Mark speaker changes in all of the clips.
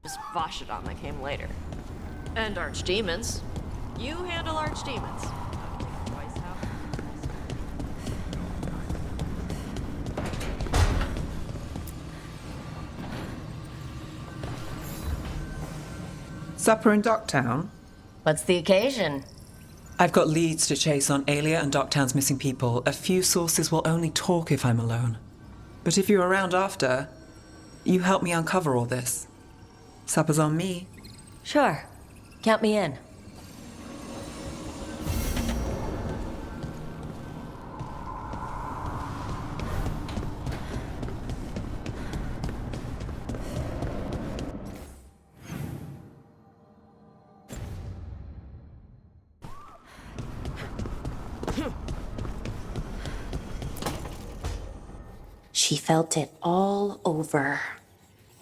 Speaker 1: Just Vashidon that came later. And archdemons. You handle archdemons.
Speaker 2: Supper in Docktown?
Speaker 3: What's the occasion?
Speaker 2: I've got leads to chase on Alia and Docktown's missing people. A few sources will only talk if I'm alone. But if you're around after, you help me uncover all this. Supper's on me.
Speaker 3: Sure. Count me in.
Speaker 4: She felt it all over.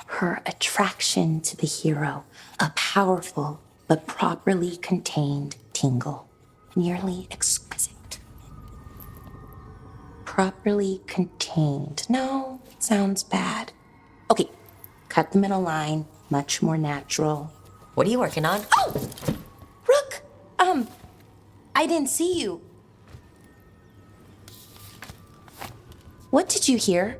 Speaker 4: Her attraction to the hero, a powerful but properly contained tingle, nearly exquisite. Properly contained. No, sounds bad. Okay, cut the middle line, much more natural.
Speaker 3: What are you working on?
Speaker 4: Oh! Rook! I didn't see you. What did you hear?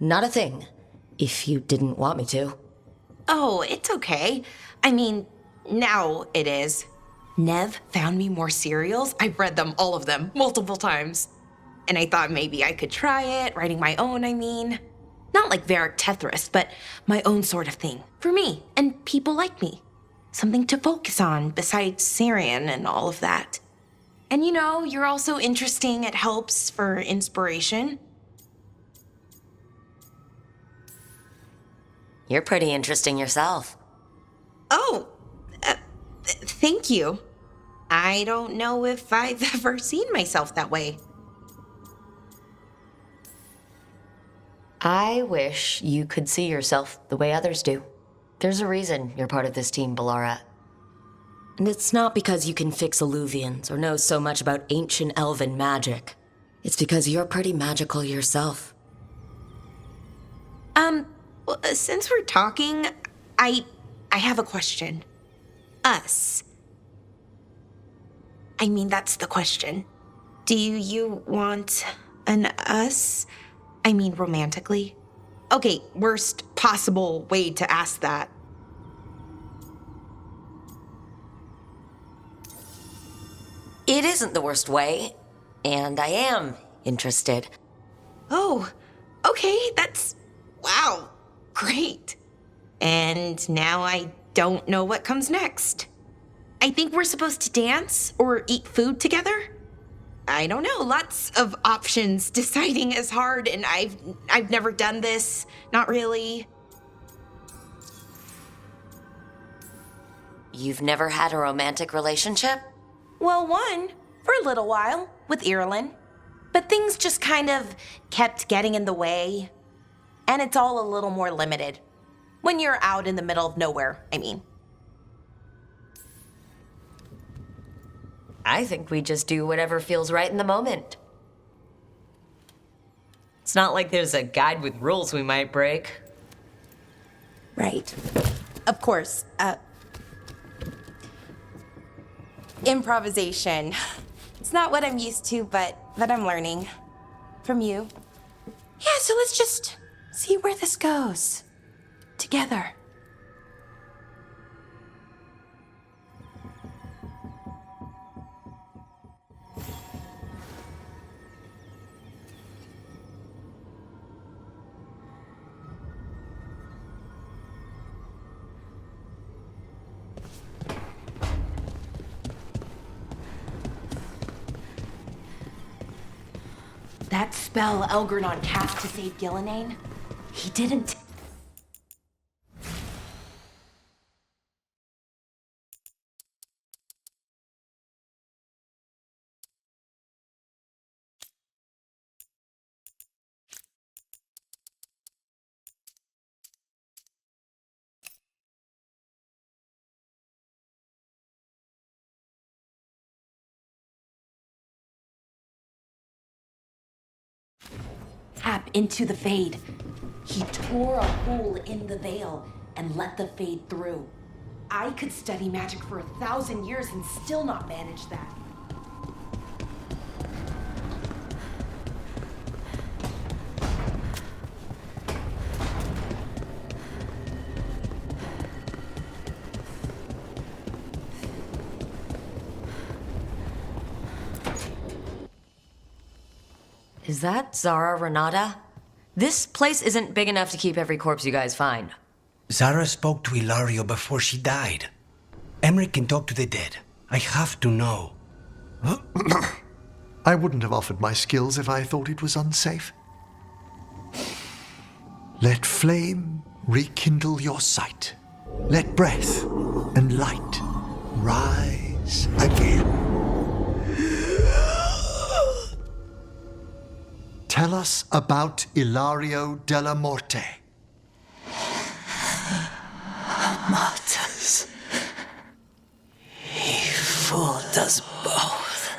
Speaker 3: Not a thing, if you didn't want me to.
Speaker 4: Oh, it's okay. I mean, now it is. Nev found me more cereals. I've read them, all of them, multiple times. And I thought maybe I could try it, writing my own, I mean. Not like Varric Tethrist, but my own sort of thing. For me, and people like me. Something to focus on besides Syrian and all of that. And you know, you're also interesting. It helps for inspiration.
Speaker 3: You're pretty interesting yourself.
Speaker 4: Oh, thank you. I don't know if I've ever seen myself that way.
Speaker 3: I wish you could see yourself the way others do. There's a reason you're part of this team, Bellara. And it's not because you can fix Alluvians or know so much about ancient elven magic. It's because you're pretty magical yourself.
Speaker 4: Well, since we're talking, I have a question. Us. I mean, that's the question. Do you want an us? I mean, romantically? Okay, worst possible way to ask that.
Speaker 3: It isn't the worst way, and I am interested.
Speaker 4: Oh, okay, that's... wow, great. And now I don't know what comes next. I think we're supposed to dance or eat food together? I don't know, lots of options. Deciding is hard, and I've never done this. Not really.
Speaker 3: You've never had a romantic relationship?
Speaker 4: Well, one, for a little while, with Irulan. But things just kind of kept getting in the way. And it's all a little more limited. When you're out in the middle of nowhere, I mean.
Speaker 3: I think we just do whatever feels right in the moment. It's not like there's a guide with rules we might break.
Speaker 4: Right. Of course. Improvisation. It's not what I'm used to, but I'm learning. From you. Yeah, so let's just see where this goes. Together. That spell Elgornon cast to save Gillinane, he didn't tap into the Fade. He tore a hole in the veil and let the Fade through. I could study magic for 1,000 years and still not manage that.
Speaker 3: Is that Zara Renata? This place isn't big enough to keep every corpse you guys find.
Speaker 5: Zara spoke to Ilario before she died. Emmerich can talk to the dead. I have to know.
Speaker 6: I wouldn't have offered my skills if I thought it was unsafe. Let flame rekindle your sight. Let breath and light rise again. Tell us about Ilario della Morte.
Speaker 5: Martyrs. He fooled us both.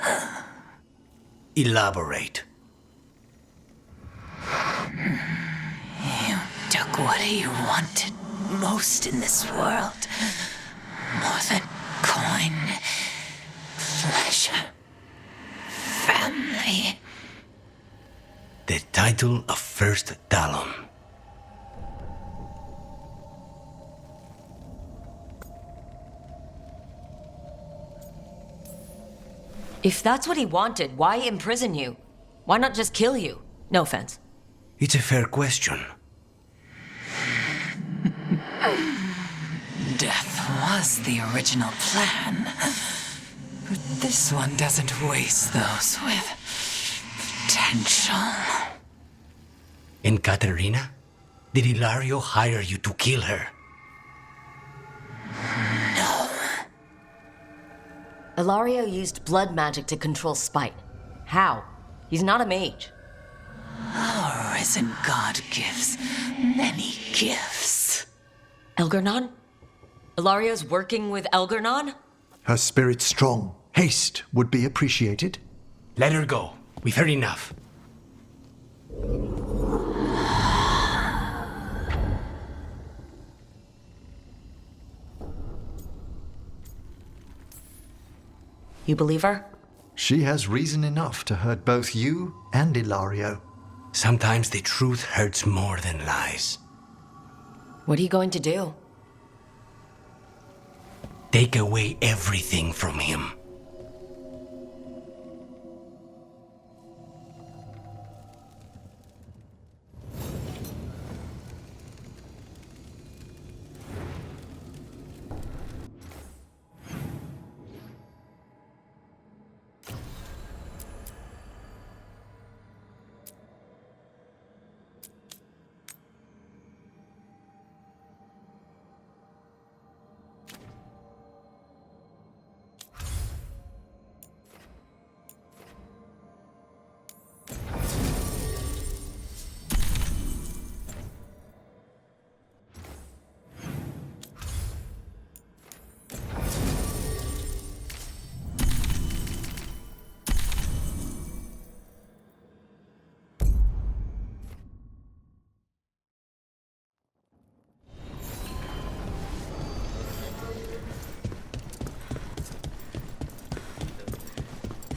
Speaker 5: Elaborate.
Speaker 7: You took what he wanted most in this world. More than coin, pleasure, family.
Speaker 5: The title of First Talon.
Speaker 3: If that's what he wanted, why imprison you? Why not just kill you? No offense.
Speaker 5: It's a fair question.
Speaker 7: Death was the original plan. But this one doesn't waste those with potential.
Speaker 5: And Katerina? Did Ilario hire you to kill her?
Speaker 3: Ilario used blood magic to control spite. How? He's not a mage.
Speaker 7: Our risen god gives many gifts.
Speaker 3: Elgernon? Ilario's working with Elgernon?
Speaker 6: Her spirit strong. Haste would be appreciated.
Speaker 5: Let her go. We've heard enough.
Speaker 3: You believe her?
Speaker 6: She has reason enough to hurt both you and Ilario.
Speaker 5: Sometimes the truth hurts more than lies.
Speaker 3: What are you going to do?
Speaker 5: Take away everything from him.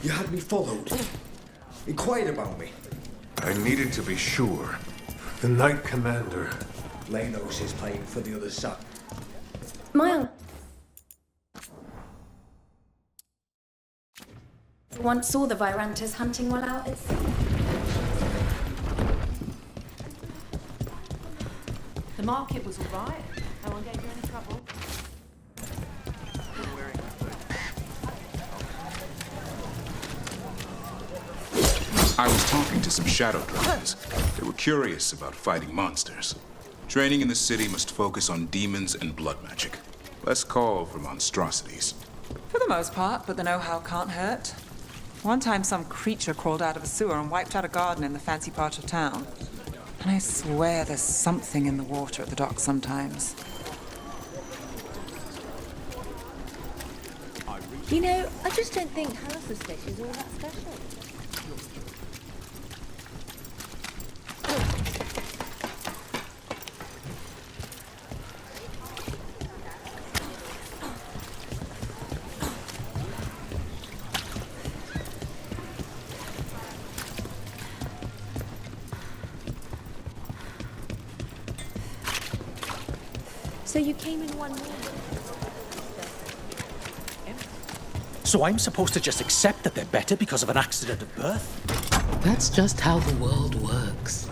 Speaker 8: You had me followed. Inquired about me.
Speaker 9: I needed to be sure. The Knight Commander.
Speaker 8: Lanos is playing for the other side.
Speaker 10: My once saw the Virantas hunting while out at sea.
Speaker 1: The market was all right. No one gave you any trouble.
Speaker 9: I was talking to some shadow dragons. They were curious about fighting monsters. Training in the city must focus on demons and blood magic. Less call for monstrosities.
Speaker 2: For the most part, but the know-how can't hurt. One time some creature crawled out of a sewer and wiped out a garden in the fancy part of town. And I swear there's something in the water at the dock sometimes.
Speaker 11: You know, I just don't think Hallis's fish is all that special. So you came in one morning.
Speaker 12: So I'm supposed to just accept that they're better because of an accident of birth?
Speaker 13: That's just how the world works.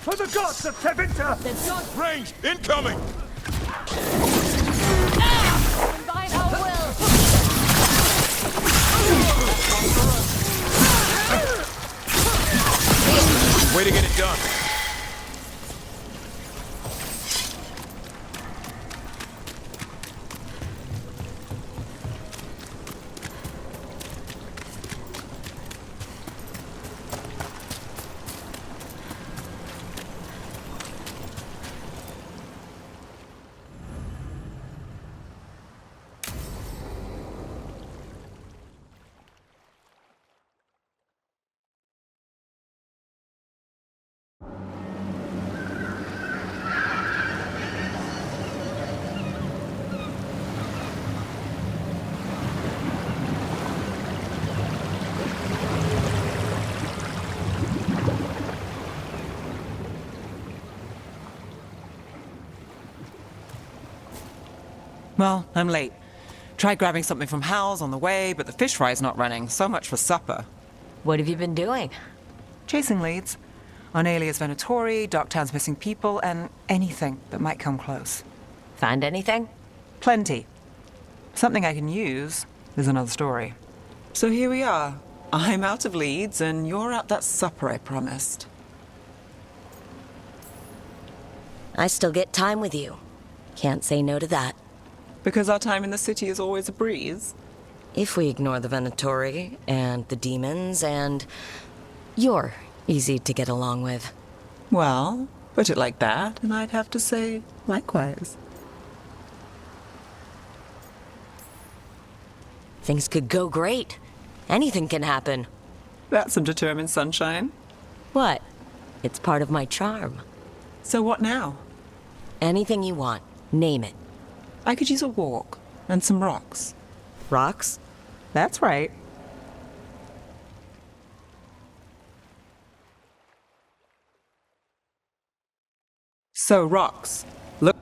Speaker 12: For the gods of Tevinter!
Speaker 9: Range incoming!
Speaker 11: Combine our will!
Speaker 9: Way to get it done.
Speaker 2: Well, I'm late. Tried grabbing something from Hal's on the way, but the fish fry's not running. So much for supper.
Speaker 3: What have you been doing?
Speaker 2: Chasing leads. On Alias Venatori, Dogtown's missing people, and anything that might come close.
Speaker 3: Find anything?
Speaker 2: Plenty. Something I can use is another story. So here we are. I'm out of leads, and you're at that supper I promised.
Speaker 3: I still get time with you. Can't say no to that.
Speaker 2: Because our time in the city is always a breeze.
Speaker 3: If we ignore the Venatori, and the demons, and... you're easy to get along with.
Speaker 2: Well, put it like that, and I'd have to say likewise.
Speaker 3: Things could go great. Anything can happen.
Speaker 2: That's some determined sunshine.
Speaker 3: What? It's part of my charm.
Speaker 2: So what now?
Speaker 3: Anything you want. Name it.
Speaker 2: I could use a walk and some rocks.
Speaker 3: Rocks?
Speaker 2: That's right. So rocks. Look.